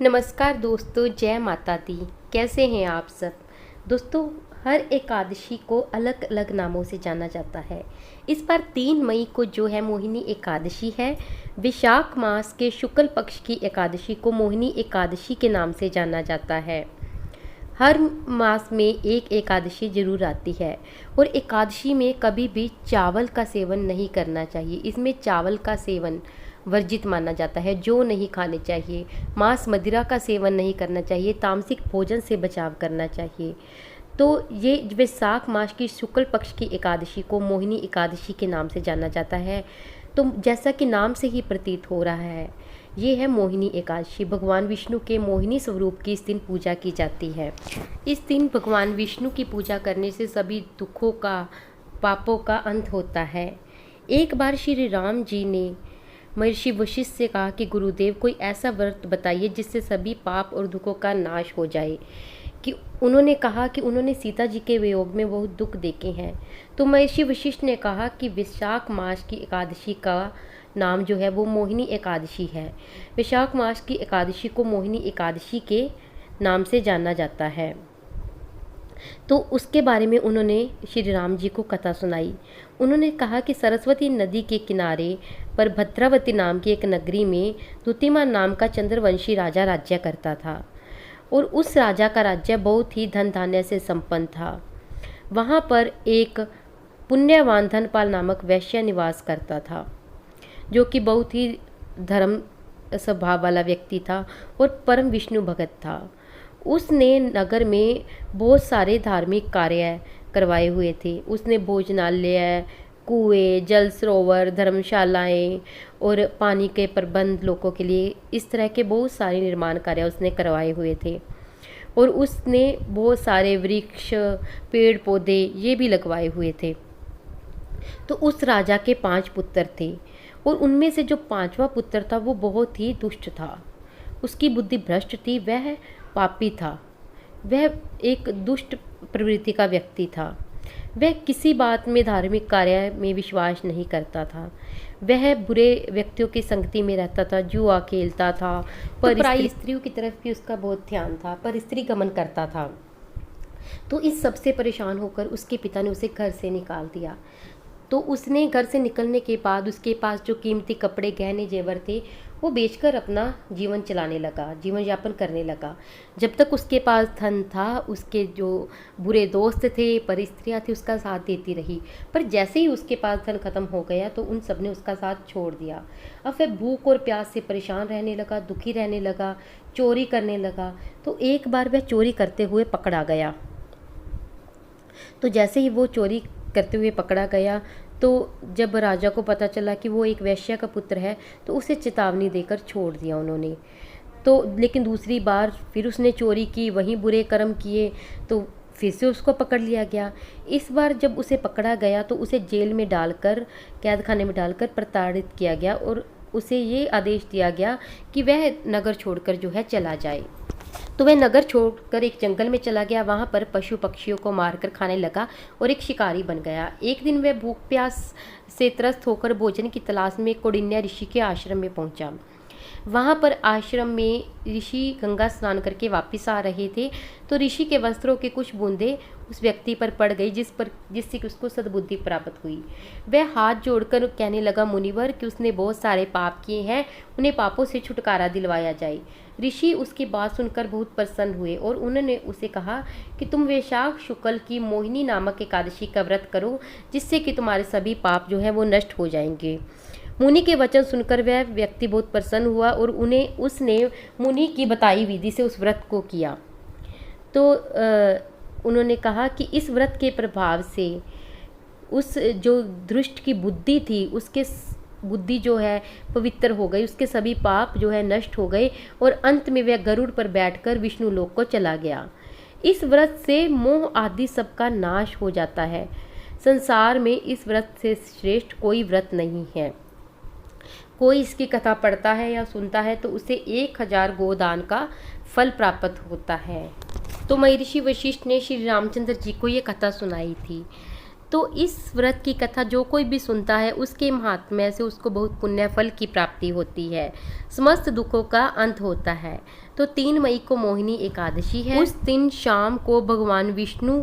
नमस्कार दोस्तों, जय माता दी। कैसे हैं आप सब। दोस्तों, हर एकादशी को अलग अलग नामों से जाना जाता है। इस बार 3 मई को जो है मोहिनी एकादशी है। विशाख मास के शुक्ल पक्ष की एकादशी को मोहिनी एकादशी के नाम से जाना जाता है। हर मास में एक एकादशी जरूर आती है और एकादशी में कभी भी चावल का सेवन नहीं करना चाहिए। इसमें चावल का सेवन वर्जित माना जाता है, जो नहीं खाने चाहिए। मांस मदिरा का सेवन नहीं करना चाहिए, तामसिक भोजन से बचाव करना चाहिए। तो ये वैशाख मास की शुक्ल पक्ष की एकादशी को मोहिनी एकादशी के नाम से जाना जाता है। तो जैसा कि नाम से ही प्रतीत हो रहा है, ये है मोहिनी एकादशी। भगवान विष्णु के मोहिनी स्वरूप की इस दिन पूजा की जाती है। इस दिन भगवान विष्णु की पूजा करने से सभी दुखों का, पापों का अंत होता है। एक बार श्री राम जी ने महर्षि वशिष्ठ से कहा कि गुरुदेव, कोई ऐसा व्रत बताइए जिससे सभी पाप और दुखों का नाश हो जाए। कि उन्होंने कहा कि उन्होंने सीता जी के वियोग में बहुत दुख देखे हैं। तो महर्षि वशिष्ठ ने कहा कि विशाख मास की एकादशी का नाम जो है वो मोहिनी एकादशी है। विशाख मास की एकादशी को मोहिनी एकादशी के नाम से जाना जाता है। तो उसके बारे में उन्होंने श्री राम जी को कथा सुनाई। उन्होंने कहा कि सरस्वती नदी के किनारे पर भद्रावती नाम की एक नगरी में द्युतिमान नाम का चंद्रवंशी राजा राज्य करता था और उस राजा का राज्य बहुत ही धन धान्य से संपन्न था। वहाँ पर एक पुण्यवान धनपाल नामक वैश्य निवास करता था, जो कि बहुत ही धर्म स्वभाव वाला व्यक्ति था और परम विष्णु भगत था। उसने नगर में बहुत सारे धार्मिक कार्य करवाए हुए थे। उसने भोजनालय, कुएं, जल सरोवर, धर्मशालाएं और पानी के प्रबंध लोगों के लिए, इस तरह के बहुत सारे निर्माण कार्य उसने करवाए हुए थे। और उसने बहुत सारे वृक्ष, पेड़ पौधे ये भी लगवाए हुए थे। तो उस राजा के 5 पुत्र थे और उनमें से जो 5वां पुत्र था वो बहुत ही दुष्ट था। उसकी बुद्धि भ्रष्ट थी, वह पापी था, वह एक दुष्ट प्रवृत्ति का व्यक्ति था। वह किसी बात में, धार्मिक कार्य में विश्वास नहीं करता था। वह बुरे व्यक्तियों की संगति में रहता था, जुआ खेलता था, पर पराई स्त्रियों की तरफ भी उसका बहुत ध्यान था, पर स्त्री गमन करता था। तो इस सबसे परेशान होकर उसके पिता ने उसे घर से निकाल दिया। तो उसने घर से निकलने के बाद उसके पास जो कीमती कपड़े, गहने, जेवर थे वो बेचकर अपना जीवन चलाने लगा, जीवन यापन करने लगा। जब तक उसके पास धन था, उसके जो बुरे दोस्त थे, पर स्त्रियाँ थी, उसका साथ देती रही। पर जैसे ही उसके पास धन खत्म हो गया तो उन सब ने उसका साथ छोड़ दिया। अब वह भूख और प्यास से परेशान रहने लगा, दुखी रहने लगा, चोरी करने लगा। तो एक बार वह चोरी करते हुए पकड़ा गया। तो जैसे ही वो चोरी करते हुए पकड़ा गया, तो जब राजा को पता चला कि वो एक वैश्य का पुत्र है, तो उसे चेतावनी देकर छोड़ दिया उन्होंने। तो लेकिन दूसरी बार फिर उसने चोरी की, वहीं बुरे कर्म किए, तो फिर से उसको पकड़ लिया गया। इस बार जब उसे पकड़ा गया तो उसे जेल में डालकर, कैद खाने में डालकर प्रताड़ित किया गया और उसे ये आदेश दिया गया कि वह नगर छोड़कर जो है चला जाए। तो वह नगर छोड़कर एक जंगल में चला गया। वहाँ पर पशु पक्षियों को मारकर खाने लगा और एक शिकारी बन गया। एक दिन वह भूख प्यास से त्रस्त होकर भोजन की तलाश में कौंडिन्य ऋषि के आश्रम में पहुंचा। वहाँ पर आश्रम में ऋषि गंगा स्नान करके वापस आ रहे थे। तो ऋषि के वस्त्रों के कुछ बूंदें उस व्यक्ति पर पड़ गई, जिससे कि उसको सद्बुद्धि प्राप्त हुई। वह हाथ जोड़कर कहने लगा, मुनिवर, कि उसने बहुत सारे पाप किए हैं, उन्हें पापों से छुटकारा दिलवाया जाए। ऋषि उसकी बात सुनकर बहुत प्रसन्न हुए और उन्होंने उसे कहा कि तुम वैशाख शुक्ल की मोहिनी नामक एकादशी का व्रत करो, जिससे कि तुम्हारे सभी पाप जो है वो नष्ट हो जाएंगे। मुनि के वचन सुनकर वह व्यक्ति बहुत प्रसन्न हुआ और उसने मुनि की बताई विधि से उस व्रत को किया। तो उन्होंने कहा कि इस व्रत के प्रभाव से उस जो दुष्ट की बुद्धि थी, उसके बुद्धि जो है पवित्र हो गई, उसके सभी पाप जो है नष्ट हो गए और अंत में वह गरुड़ पर बैठकर विष्णु लोक को चला गया। इस व्रत से मोह आदि सबका नाश हो जाता है। संसार में इस व्रत से श्रेष्ठ कोई व्रत नहीं है। कोई इसकी कथा पढ़ता है या सुनता है तो उसे 1000 गोदान का फल प्राप्त होता है। तो महर्षि वशिष्ठ ने श्री रामचंद्र जी को ये कथा सुनाई थी। तो तो इस व्रत की कथा जो कोई भी सुनता है उसके महात्म्य से उसको बहुत पुण्य फल की प्राप्ति होती है, समस्त दुखों का अंत होता है। तो 3 मई को मोहिनी एकादशी है। उस दिन शाम को भगवान विष्णु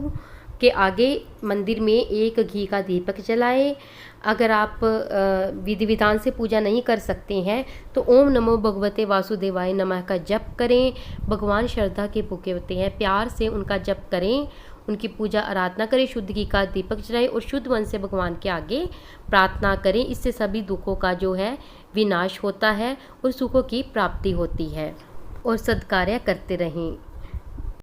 के आगे मंदिर में एक घी का दीपक जलाएं। अगर आप विधि विधान से पूजा नहीं कर सकते हैं तो ओम नमो भगवते वासुदेवाय नमः का जप करें। भगवान श्रद्धा के भूखे होते हैं, प्यार से उनका जप करें, उनकी पूजा आराधना करें, शुद्ध घी का दीपक जलाएं और शुद्ध मन से भगवान के आगे प्रार्थना करें। इससे सभी दुखों का जो है विनाश होता है और सुखों की प्राप्ति होती है। और सद्कार्य करते रहें।